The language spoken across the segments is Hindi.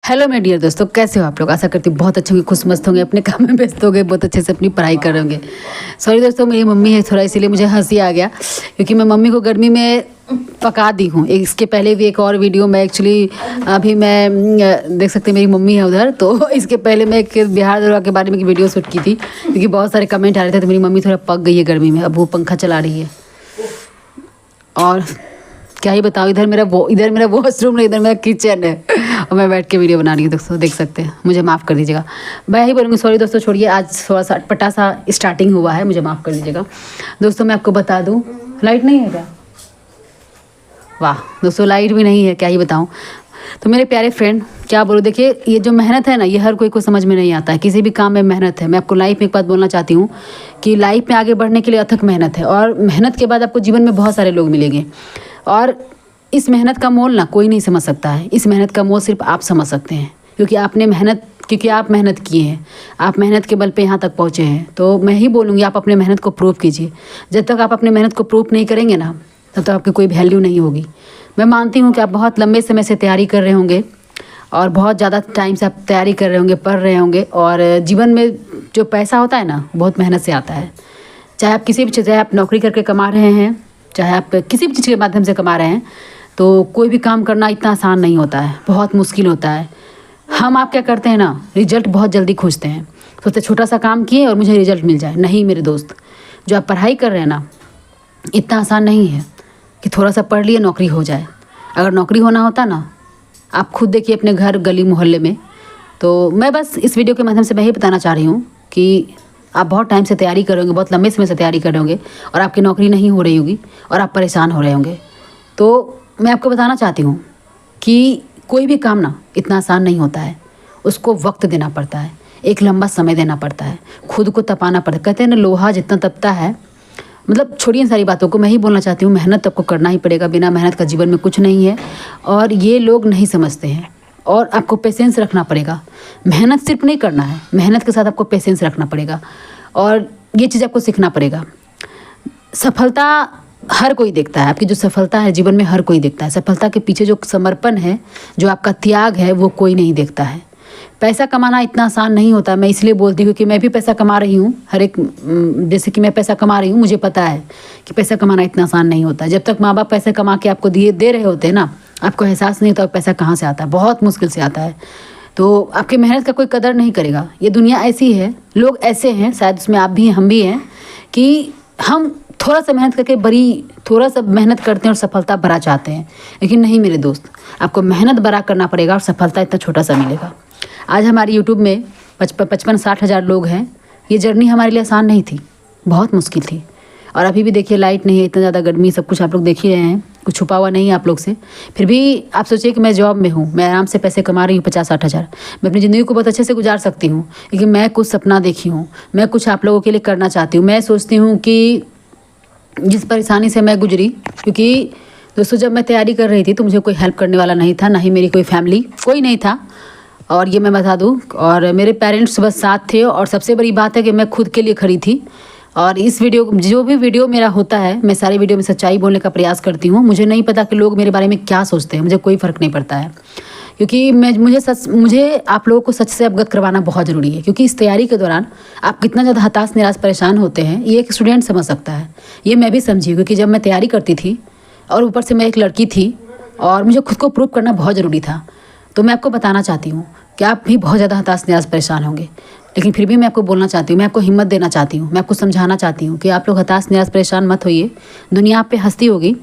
हेलो मेरे डियर दोस्तों, कैसे हो आप लोग। आशा करती हूँ बहुत अच्छे होंगे, खुश मस्त होंगे, अपने काम में व्यस्त होंगे, बहुत अच्छे से अपनी पढ़ाई कर रहे होंगे। सॉरी दोस्तों, मेरी मम्मी है थोड़ा, इसीलिए मुझे हंसी आ गया क्योंकि मैं मम्मी को गर्मी में पका दी हूँ। इसके पहले भी एक और वीडियो में एक्चुअली अभी मैं देख सकते हैं मेरी मम्मी है उधर, तो इसके पहले मैं एक बिहार दरगाह के बारे में एक वीडियो शूट की थी क्योंकि बहुत सारे कमेंट आ रहे थे। तो मेरी मम्मी थोड़ा पक गई है गर्मी में, अब वो पंखा चला रही है। और क्या ही बताऊँ, इधर मेरा वॉशरूम नहीं, इधर मेरा किचन है और मैं बैठ के वीडियो बना रही हूँ दोस्तों, देख सकते हैं। मुझे माफ़ कर दीजिएगा, मैं ही बोलूँगी सॉरी दोस्तों, छोड़िए। आज थोड़ा सा अटपटा सा स्टार्टिंग हुआ है, मुझे माफ़ कर दीजिएगा दोस्तों। मैं आपको बता दूँ, लाइट नहीं है क्या? वाह दोस्तों, लाइट भी नहीं है, क्या ही बताऊँ। तो मेरे प्यारे फ्रेंड, क्या बोलूँ, देखिए ये जो मेहनत है ना, ये हर कोई को समझ में नहीं आता है। किसी भी काम में मेहनत है। मैं आपको लाइफ में एक बात बोलना चाहती हूँ कि लाइफ में आगे बढ़ने के लिए अथक मेहनत है, और मेहनत के बाद आपको जीवन में बहुत सारे लोग मिलेंगे। और इस मेहनत का मोल ना कोई नहीं समझ सकता है। इस मेहनत का मोल सिर्फ आप समझ सकते हैं, क्योंकि आप मेहनत किए हैं, आप मेहनत के बल पे यहाँ तक पहुँचे हैं। तो मैं ही बोलूँगी, आप अपने मेहनत को प्रूव कीजिए। जब तक आप अपने मेहनत को प्रूव नहीं करेंगे ना, तब तक आपकी कोई वैल्यू नहीं होगी। मैं मानती हूँ कि आप बहुत लंबे समय से तैयारी कर रहे होंगे और बहुत ज़्यादा टाइम से आप तैयारी कर रहे होंगे, पढ़ रहे होंगे। और जीवन में जो पैसा होता है ना, बहुत मेहनत से आता है। चाहे आप किसी भी चीज़, चाहे आप नौकरी करके कमा रहे हैं, चाहे आप किसी भी चीज़ के माध्यम से कमा रहे हैं, तो कोई भी काम करना इतना आसान नहीं होता है, बहुत मुश्किल होता है। हम आप क्या करते हैं ना, रिजल्ट बहुत जल्दी खोजते हैं, सोचते छोटा सा काम किए और मुझे रिजल्ट मिल जाए। नहीं मेरे दोस्त, जो आप पढ़ाई कर रहे हैं ना, इतना आसान नहीं है कि थोड़ा सा पढ़ लिए नौकरी हो जाए। अगर नौकरी होना होता ना, आप खुद देखिए अपने घर, गली, मोहल्ले में। तो मैं बस इस वीडियो के माध्यम से मैं ये बताना चाह रही हूँ कि आप बहुत टाइम से तैयारी कर रहे होंगे, बहुत लंबे समय से तैयारी कर रहे होंगे और आपकी नौकरी नहीं हो रही होगी और आप परेशान हो रहे होंगे। तो मैं आपको बताना चाहती हूँ कि कोई भी काम ना इतना आसान नहीं होता है। उसको वक्त देना पड़ता है, एक लंबा समय देना पड़ता है, खुद को तपाना पड़ता है। कहते हैं ना, लोहा जितना तपता है, मतलब छोड़िए इन सारी बातों को। मैं ही बोलना चाहती हूँ, मेहनत आपको करना ही पड़ेगा। बिना मेहनत का जीवन में कुछ नहीं है, और ये लोग नहीं समझते हैं। और आपको पेशेंस रखना पड़ेगा। मेहनत सिर्फ नहीं करना है, मेहनत के साथ आपको पेशेंस रखना पड़ेगा, और ये चीज़ आपको सीखना पड़ेगा। सफलता हर कोई देखता है, आपकी जो सफलता है जीवन में हर कोई देखता है। सफलता के पीछे जो समर्पण है, जो आपका त्याग है, वो कोई नहीं देखता है। पैसा कमाना इतना आसान नहीं होता। मैं इसलिए बोलती हूँ कि मैं भी पैसा कमा रही हूँ। जैसे कि मैं पैसा कमा रही हूँ, मुझे पता है कि पैसा कमाना इतना आसान नहीं होता। जब तक माँ बाप पैसे कमा के आपको दे रहे होते हैं ना, आपको एहसास नहीं होता पैसा कहाँ से आता है, बहुत मुश्किल से आता है। तो आपकी मेहनत का कोई कदर नहीं करेगा। ये दुनिया ऐसी है, लोग ऐसे हैं, शायद उसमें आप भी हैं, हम भी हैं, कि हम थोड़ा सा मेहनत करके थोड़ा सा मेहनत करते हैं और सफलता बड़ा चाहते हैं। लेकिन नहीं मेरे दोस्त, आपको मेहनत बड़ा करना पड़ेगा और सफलता इतना छोटा सा मिलेगा। आज हमारे यूट्यूब में 55-60 हज़ार लोग हैं। ये जर्नी हमारे लिए आसान नहीं थी, बहुत मुश्किल थी। और अभी भी देखिए लाइट नहीं है, इतना ज़्यादा गर्मी, सब कुछ आप लोग देख ही रहे हैं, कुछ छुपा हुआ नहीं है आप लोग से। फिर भी आप सोचिए कि मैं जॉब में हूँ, मैं आराम से पैसे कमा रही हूँ 50-60 हज़ार। मैं अपनी ज़िंदगी को बहुत अच्छे से गुजार सकती हूँ, लेकिन मैं कुछ सपना देखी हूँ, मैं कुछ आप लोगों के लिए करना चाहती हूँ। मैं सोचती हूँ कि जिस परेशानी से मैं गुजरी, क्योंकि दोस्तों जब मैं तैयारी कर रही थी तो मुझे कोई हेल्प करने वाला नहीं था, ना ही मेरी कोई फैमिली, कोई नहीं था। और ये मैं बता दूँ, और मेरे पेरेंट्स बस साथ थे। और सबसे बड़ी बात है कि मैं खुद के लिए खड़ी थी। और इस वीडियो, जो भी वीडियो मेरा होता है, मैं सारी वीडियो में सच्चाई बोलने का प्रयास करती हूँ। मुझे नहीं पता कि लोग मेरे बारे में क्या सोचते हैं, मुझे कोई फ़र्क नहीं पड़ता है, क्योंकि मुझे आप लोगों को सच से अवगत करवाना बहुत ज़रूरी है। क्योंकि इस तैयारी के दौरान आप कितना ज़्यादा हताश, निराश, परेशान होते हैं, ये एक स्टूडेंट समझ सकता है। ये मैं भी समझी, क्योंकि जब मैं तैयारी करती थी और ऊपर से मैं एक लड़की थी और मुझे खुद को प्रूव करना बहुत ज़रूरी था। तो मैं आपको बताना चाहती हूँ कि आप भी बहुत ज़्यादा हताश, निराश, परेशान होंगे, लेकिन फिर भी मैं आपको बोलना चाहती हूँ, मैं आपको हिम्मत देना चाहती हूँ, मैं आपको समझाना चाहती हूँ कि आप लोग हताश, निराश, परेशान मत होइए। दुनिया आप पे हंसती होगी,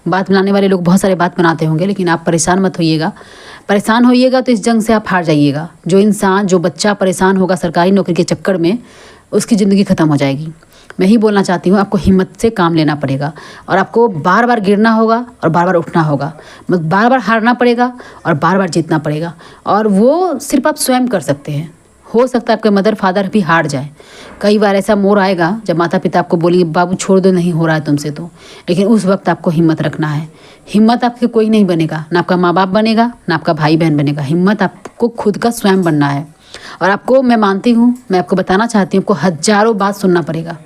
बात बनाने वाले लोग बहुत सारे बात बनाते होंगे, लेकिन आप परेशान मत होइएगा। परेशान होइएगा तो इस जंग से आप हार जाइएगा। जो बच्चा परेशान होगा सरकारी नौकरी के चक्कर में, उसकी ज़िंदगी ख़त्म हो जाएगी। मैं ही बोलना चाहती हूँ, आपको हिम्मत से काम लेना पड़ेगा, और आपको बार बार गिरना होगा और बार बार उठना होगा, बार बार हारना पड़ेगा और बार बार जीतना पड़ेगा। और वो सिर्फ आप स्वयं कर सकते हैं। हो सकता है आपके मदर फादर भी हार जाए। कई बार ऐसा मोड़ आएगा जब माता पिता आपको बोलेंगे बाबू छोड़ दो, नहीं हो रहा है तुमसे तो, लेकिन उस वक्त आपको हिम्मत रखना है। हिम्मत आपके कोई नहीं बनेगा, ना आपका माँ बाप बनेगा, ना आपका भाई बहन बनेगा। हिम्मत आपको खुद का स्वयं बनना है। और आपको, मैं मानती हूँ, मैं आपको बताना चाहती हूँ, आपको हज़ारों बात सुनना पड़ेगा।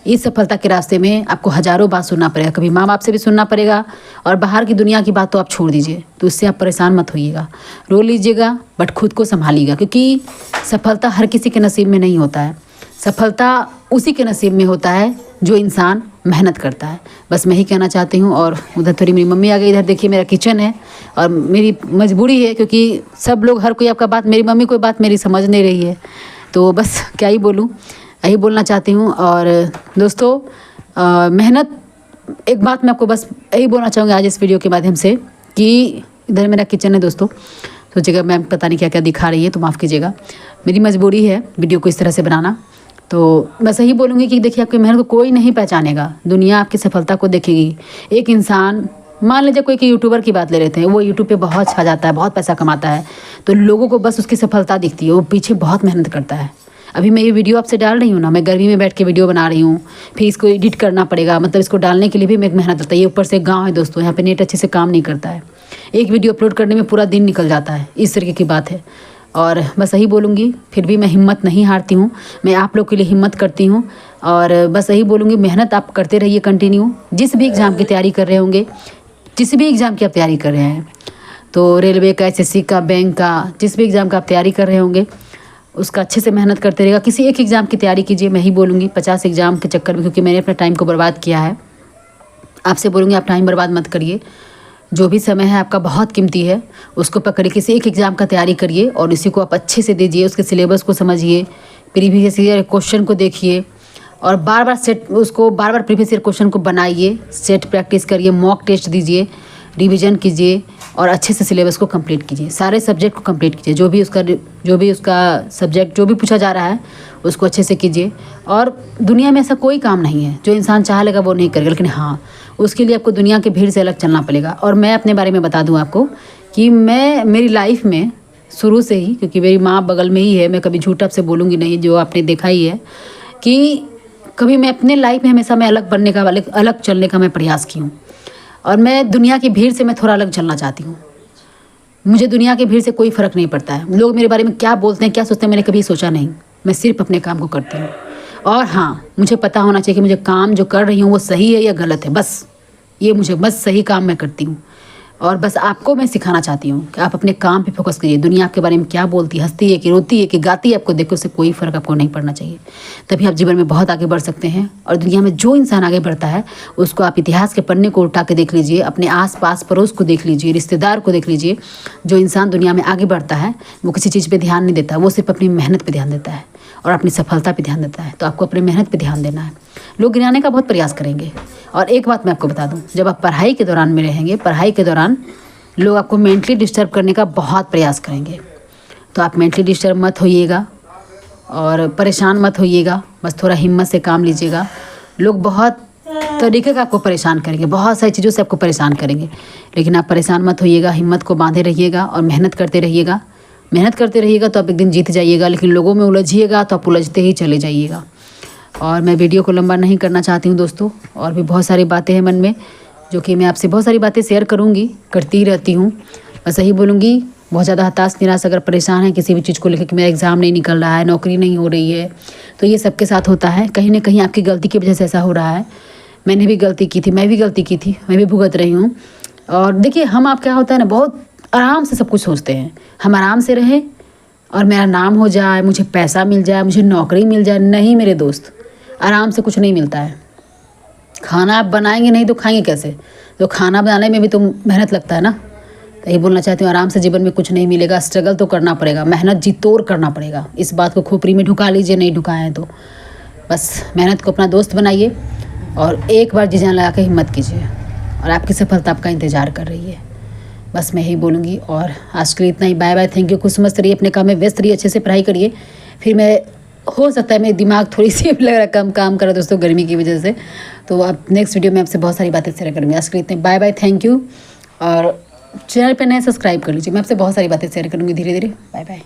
इस सफलता के रास्ते में आपको हज़ारों बात सुनना पड़ेगा, कभी माँ बाप से भी सुनना पड़ेगा, और बाहर की दुनिया की बात तो आप छोड़ दीजिए, तो उससे आप परेशान मत होइएगा। रो लीजिएगा बट खुद को संभालिएगा, क्योंकि सफलता हर किसी के नसीब में नहीं होता है। सफलता उसी के नसीब में होता है जो इंसान मेहनत करता है। बस मैं ही कहना चाहती हूँ। और उधर थोड़ी मेरी मम्मी आ गई, इधर देखिए मेरा किचन है, और मेरी मजबूरी है क्योंकि सब लोग, हर कोई आपका बात, मेरी मम्मी कोई बात मेरी समझ नहीं रही है, तो बस क्या ही बोलूँ, यही बोलना चाहती हूँ। और दोस्तों मेहनत, एक बात मैं आपको बस यही बोलना चाहूँगी आज इस वीडियो के माध्यम से कि इधर मेरा किचन है दोस्तों, सोचिएगा मैं पता नहीं क्या क्या दिखा रही है, तो माफ़ कीजिएगा, मेरी मजबूरी है वीडियो को इस तरह से बनाना। तो मैं सही बोलूँगी कि देखिए आपकी मेहनत को कोई नहीं पहचानेगा, दुनिया आपकी सफलता को देखेगी। एक इंसान, मान लीजिए कोई कि यूट्यूबर की बात ले लेते हैं, वो यूट्यूब पे बहुत छा जाता है, बहुत पैसा कमाता है, तो लोगों को बस उसकी सफलता दिखती है, वो पीछे बहुत मेहनत करता है। अभी मैं ये वीडियो आपसे डाल रही हूँ ना, मैं गर्मी में बैठ के वीडियो बना रही हूँ, फिर इसको एडिट करना पड़ेगा, मतलब इसको डालने के लिए भी मेरी मेहनत होता है। ये ऊपर से गाँव है दोस्तों, यहाँ पे नेट अच्छे से काम नहीं करता है, एक वीडियो अपलोड करने में पूरा दिन निकल जाता है, इस तरीके की बात है। और बस यही बोलूँगी, फिर भी मैं हिम्मत नहीं हारती हूँ, मैं आप लोग के लिए हिम्मत करती हूँ। और बस यही बोलूँगी, मेहनत आप करते रहिए कंटिन्यू। जिस भी एग्ज़ाम की तैयारी कर रहे होंगे, जिस भी एग्ज़ाम की आप तैयारी कर रहे हैं, तो रेलवे का, SSC का, बैंक का, जिस भी एग्ज़ाम का आप तैयारी कर रहे होंगे, उसका अच्छे से मेहनत करते रहेगा। किसी एक एग्ज़ाम की तैयारी कीजिए, मैं ही बोलूँगी 50 एग्ज़ाम के चक्कर में, क्योंकि मैंने अपने टाइम को बर्बाद किया है। आपसे बोलूँगी आप टाइम बर्बाद मत करिए, जो भी समय है आपका बहुत कीमती है, उसको पकड़िए, किसी एक एग्ज़ाम का तैयारी करिए और इसी को आप अच्छे से दीजिए, उसके सिलेबस को समझिए, प्रीवियस ईयर क्वेश्चन को देखिए, और बार बार प्रीवियस ईयर क्वेश्चन को बनाइए, सेट प्रैक्टिस करिए, मॉक टेस्ट दीजिए, रिवीजन कीजिए और अच्छे से सिलेबस को कंप्लीट कीजिए, सारे सब्जेक्ट को कंप्लीट कीजिए, जो भी उसका सब्जेक्ट जो भी पूछा जा रहा है उसको अच्छे से कीजिए। और दुनिया में ऐसा कोई काम नहीं है जो इंसान चाह लेगा वो नहीं करेगा, लेकिन हाँ, उसके लिए आपको दुनिया की भीड़ से अलग चलना पड़ेगा। और मैं अपने बारे में बता दूं आपको कि मेरी लाइफ में शुरू से ही, क्योंकि मेरी माँ बगल में ही है, मैं कभी झूठ आपसे बोलूँगी नहीं, जो आपने देखा ही है कि कभी मैं अपने लाइफ में हमेशा मैं अलग बनने का, अलग चलने का मैं प्रयास की हूँ। और मैं दुनिया की भीड़ से मैं थोड़ा अलग चलना चाहती हूँ। मुझे दुनिया की भीड़ से कोई फ़र्क नहीं पड़ता है, लोग मेरे बारे में क्या बोलते हैं, क्या सोचते हैं, मैंने कभी सोचा नहीं। मैं सिर्फ अपने काम को करती हूँ। और हाँ, मुझे पता होना चाहिए कि मुझे काम जो कर रही हूँ वो सही है या गलत है, बस ये मुझे बस सही काम मैं करती हूँ। और बस आपको मैं सिखाना चाहती हूँ कि आप अपने काम पे फोकस करिए। दुनिया आपके बारे में क्या बोलती है, हंसती है कि रोती है कि गाती है, आपको देख के उससे कोई फ़र्क आपको नहीं पड़ना चाहिए। तभी आप जीवन में बहुत आगे बढ़ सकते हैं। और दुनिया में जो इंसान आगे बढ़ता है उसको आप इतिहास के पन्ने को उल्टा के देख लीजिए, अपने आस पास पड़ोस को देख लीजिए, रिश्तेदार को देख लीजिए। जो इंसान दुनिया में आगे बढ़ता है वो किसी चीज़ पर ध्यान नहीं देता, वो सिर्फ अपनी मेहनत पर ध्यान देता है और अपनी सफलता पे ध्यान देता है। तो आपको अपनी मेहनत पे ध्यान देना है। लोग गिराने का बहुत प्रयास करेंगे। और एक बात मैं आपको बता दूं, जब आप पढ़ाई के दौरान में रहेंगे, पढ़ाई के दौरान लोग आपको मेंटली डिस्टर्ब करने का बहुत प्रयास करेंगे, तो आप मेंटली डिस्टर्ब मत होइएगा और परेशान मत होइएगा। बस थोड़ा हिम्मत से काम लीजिएगा। लोग बहुत तरीके का आपको परेशान करेंगे, बहुत सारी चीज़ों से आपको परेशान करेंगे, लेकिन आप परेशान मत होइएगा, हिम्मत को बांधे रहिएगा और मेहनत करते रहिएगा। मेहनत करते रहिएगा तो आप एक दिन जीत जाइएगा, लेकिन लोगों में उलझिएगा तो आप उलझते ही चले जाइएगा। और मैं वीडियो को लंबा नहीं करना चाहती हूँ दोस्तों, और भी बहुत सारी बातें हैं मन में जो कि मैं आपसे बहुत सारी बातें शेयर करूँगी, करती रहती हूँ। बस यही बोलूँगी, बहुत ज़्यादा हताश निराश अगर परेशान है किसी भी चीज़ को लेकर कि मेरा एग्ज़ाम नहीं निकल रहा है, नौकरी नहीं हो रही है, तो ये सबके साथ होता है। कहीं ना कहीं आपकी गलती की वजह से ऐसा हो रहा है। मैंने भी गलती की थी, मैं भी गलती की थी, मैं भी भुगत रही हूँ। और देखिए हम आप क्या होता है ना, बहुत आराम से सब कुछ सोचते हैं, हम आराम से रहें और मेरा नाम हो जाए, मुझे पैसा मिल जाए, मुझे नौकरी मिल जाए। नहीं मेरे दोस्त, आराम से कुछ नहीं मिलता है। खाना आप बनाएंगे नहीं तो खाएंगे कैसे? तो खाना बनाने में भी तो मेहनत लगता है ना। तो यही बोलना चाहती हूँ, आराम से जीवन में कुछ नहीं मिलेगा, स्ट्रगल तो करना पड़ेगा, मेहनत जी तोड़ करना पड़ेगा। इस बात को खोपड़ी में ढुका लीजिए, नहीं ढुकाएं तो बस मेहनत को अपना दोस्त बनाइए और एक बार जी जान लगा के हिम्मत कीजिए और आपकी सफलता आपका इंतज़ार कर रही है। बस मैं यही बोलूँगी और आज के लिए इतना ही। Bye bye, thank you. खुश मस्त रहिए, अपने काम में व्यस्त रहिए, अच्छे से पढ़ाई करिए। फिर मैं, हो सकता है मेरे दिमाग थोड़ी सी लग रहा है कम काम कर रहा दोस्तों गर्मी की वजह से, तो अब नेक्स्ट वीडियो में आपसे बहुत सारी बातें शेयर करूँगी। आज के लिए इतने, बाय बाय, थैंक यू। और चैनल पर नए सब्सक्राइब कर लीजिए, मैं आपसे बहुत सारी बातें शेयर करूँगी धीरे धीरे। Bye bye.